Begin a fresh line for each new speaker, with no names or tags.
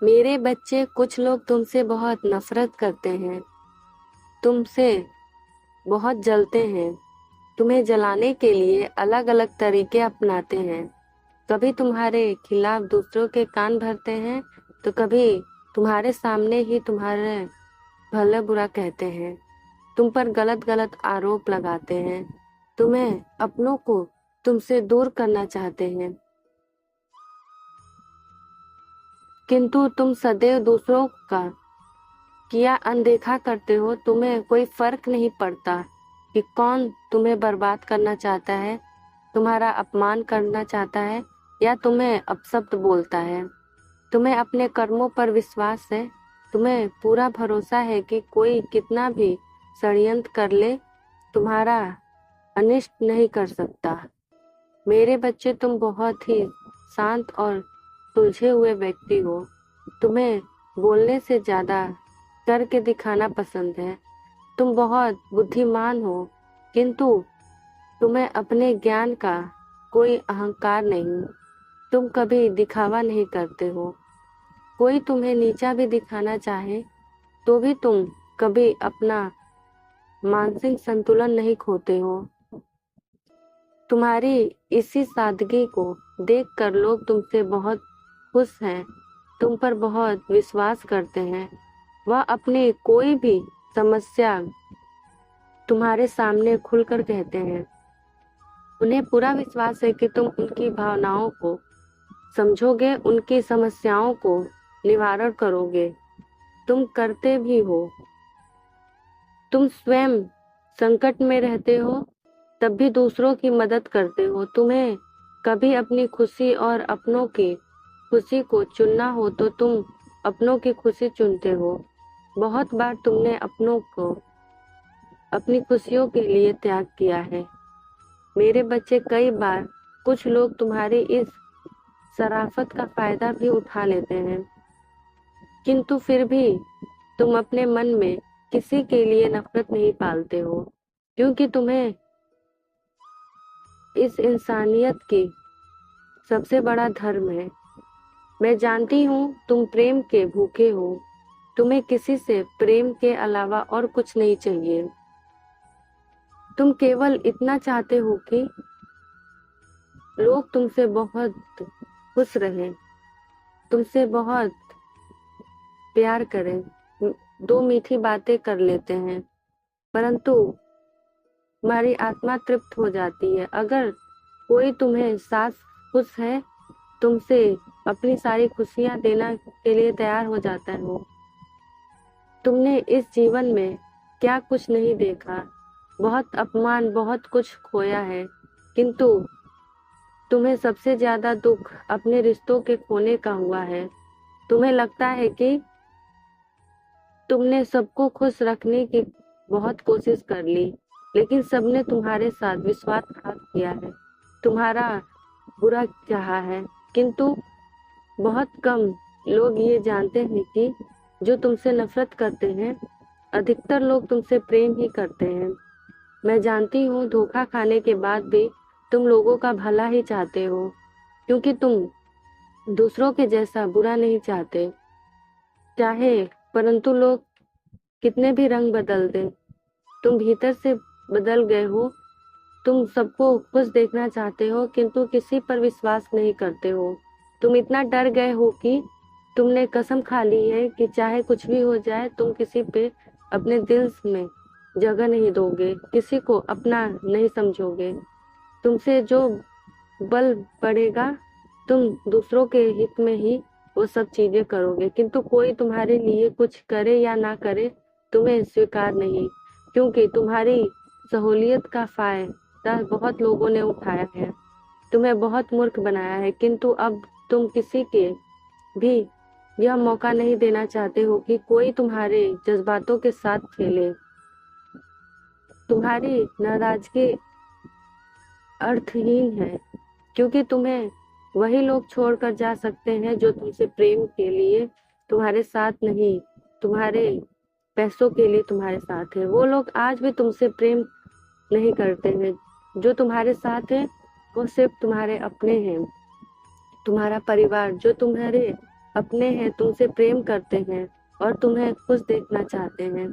मेरे बच्चे, कुछ लोग तुमसे बहुत नफरत करते हैं, तुमसे बहुत जलते हैं, तुम्हें जलाने के लिए अलग अलग तरीके अपनाते हैं। कभी तुम्हारे खिलाफ दूसरों के कान भरते हैं, तो कभी तुम्हारे सामने ही तुम्हारे भला बुरा कहते हैं, तुम पर गलत गलत आरोप लगाते हैं, तुम्हें अपनों को तुमसे दूर करना चाहते हैं, किंतु तुम सदैव दूसरों का किया अनदेखा करते हो। तुम्हें कोई फर्क नहीं पड़ता कि कौन तुम्हें बर्बाद करना चाहता है, तुम्हारा अपमान करना चाहता है या तुम्हें अपशब्द बोलता है। तुम्हें अपने कर्मों पर विश्वास है, तुम्हें पूरा भरोसा है कि कोई कितना भी षड्यंत्र कर ले, तुम्हारा अनिष्ट नहीं कर सकता। मेरे बच्चे, तुम बहुत ही शांत और सुलझे हुए व्यक्ति हो। तुम्हें बोलने से ज्यादा करके दिखाना पसंद है। तुम बहुत बुद्धिमान हो, किंतु तुम्हें अपने ज्ञान का कोई अहंकार नहीं। तुम कभी दिखावा नहीं करते हो। कोई तुम्हें नीचा भी दिखाना चाहे तो भी तुम कभी अपना मानसिक संतुलन नहीं खोते हो। तुम्हारी इसी सादगी को देखकर लोग तुमसे बहुत खुश हैं, तुम पर बहुत विश्वास करते हैं। वह अपनी कोई भी समस्या तुम्हारे सामने खुलकर कहते हैं। उन्हें पूरा विश्वास है कि तुम उनकी भावनाओं को समझोगे, उनकी समस्याओं को निवारण करोगे। तुम करते भी हो। तुम स्वयं संकट में रहते हो तब भी दूसरों की मदद करते हो। तुम्हें कभी अपनी खुशी और अपनों की खुशी को चुनना हो तो तुम अपनों की खुशी चुनते हो। बहुत बार तुमने अपनों को अपनी खुशियों के लिए त्याग किया है। मेरे बच्चे, कई बार कुछ लोग तुम्हारी इस शराफत का फायदा भी उठा लेते हैं, किंतु फिर भी तुम अपने मन में किसी के लिए नफरत नहीं पालते हो, क्योंकि तुम्हें इस इंसानियत की सबसे बड़ा धर्म है। मैं जानती हूँ तुम प्रेम के भूखे हो। तुम्हें किसी से प्रेम के अलावा और कुछ नहीं चाहिए। तुम केवल इतना चाहते हो कि लोग तुमसे बहुत खुश रहें, तुमसे बहुत प्यार करें, दो मीठी बातें कर लेते हैं, परंतु तुम्हारी आत्मा तृप्त हो जाती है अगर कोई तुम्हें साथ खुश है, तुमसे अपनी सारी खुशियां देना के लिए तैयार हो जाता है। वो तुमने इस जीवन में क्या कुछ नहीं देखा, बहुत अपमान, बहुत कुछ खोया है, किंतु तुम्हें सबसे ज्यादा दुख अपने रिश्तों के खोने का हुआ है। तुम्हें लगता है कि तुमने सबको खुश रखने की बहुत कोशिश कर ली, लेकिन सबने तुम्हारे साथ विश्वासघात किया है, तुम्हारा बुरा चाहा है, किंतु बहुत कम लोग ये जानते हैं कि जो तुमसे नफरत करते हैं, अधिकतर लोग तुमसे प्रेम ही करते हैं। मैं जानती हूँ धोखा खाने के बाद भी तुम लोगों का भला ही चाहते हो, क्योंकि तुम दूसरों के जैसा बुरा नहीं चाहते चाहे, परंतु लोग कितने भी रंग बदल दें, तुम भीतर से बदल गए हो। तुम सबको खुश देखना चाहते हो, किंतु किसी पर विश्वास नहीं करते हो। तुम इतना डर गए हो कि तुमने कसम खा ली है कि चाहे कुछ भी हो जाए, तुम किसी पे अपने दिल में जगह नहीं दोगे, किसी को अपना नहीं समझोगे। तुमसे जो बल पड़ेगा, तुम दूसरों के हित में ही वो सब चीजें करोगे, किंतु कोई तुम्हारे लिए कुछ करे या ना करे, तुम्हें स्वीकार नहीं, क्योंकि तुम्हारी सहूलियत का फायदा बहुत लोगों ने उठाया है, तुम्हें बहुत मूर्ख बनाया है, किंतु अब तुम किसी के भी यह मौका नहीं देना चाहते हो कि कोई तुम्हारे जज्बातों के साथ खेले। तुम्हारी नाराजगी अर्थहीन है, क्योंकि तुम्हें वही लोग छोड़कर जा सकते हैं जो तुमसे प्रेम के लिए तुम्हारे साथ नहीं, तुम्हारे पैसों के लिए तुम्हारे साथ है। वो लोग आज भी तुमसे प्रेम नहीं करते हैं। जो तुम्हारे साथ है वो सिर्फ तुम्हारे अपने हैं, तुम्हारा परिवार जो तुम्हारे अपने हैं, तुमसे प्रेम करते हैं और तुम्हें खुश देखना चाहते हैं।